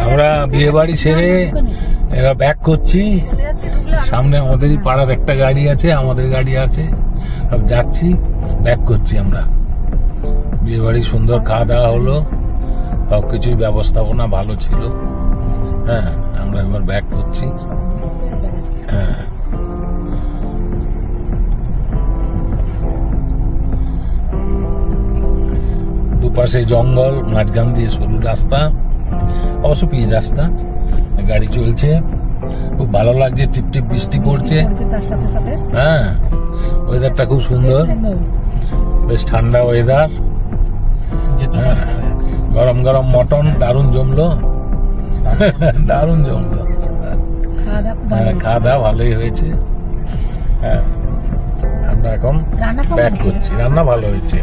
আমরা বিয়ে বাড়ি সেরে এবার ব্যাক করছি। সামনে আমাদেরই পাড়ার একটা গাড়ি আছে, আমাদের গাড়ি আছে, সব যাচ্ছি, ব্যাক করছি আমরা। বিয়ে বাড়ি সুন্দর খাওয়া দাওয়া হলো, সবকিছুই ব্যবস্থাপনা ভালো ছিল। হ্যাঁ, আমরা এবার ব্যাক করছি। হ্যাঁ, দুপাশে জঙ্গল, মাঝখান দিয়ে সরু রাস্তা, অবশ্য পিচ রাস্তা, গাড়ি চলছে, খুব ভালো লাগছে। টিপ টিপ বৃষ্টি পড়ছে। হ্যাঁ, ওয়েদারটা খুব সুন্দর, বেশ ঠান্ডা ওয়েদার। হ্যাঁ, গরম গরম মটন দারুণ জমলো, দারুণ জমলো। হ্যাঁ, খাওয়া দাওয়া ভালোই হয়েছে। হ্যাঁ, আমরা এখন ব্যাক করছি। রান্না ভালো হয়েছে।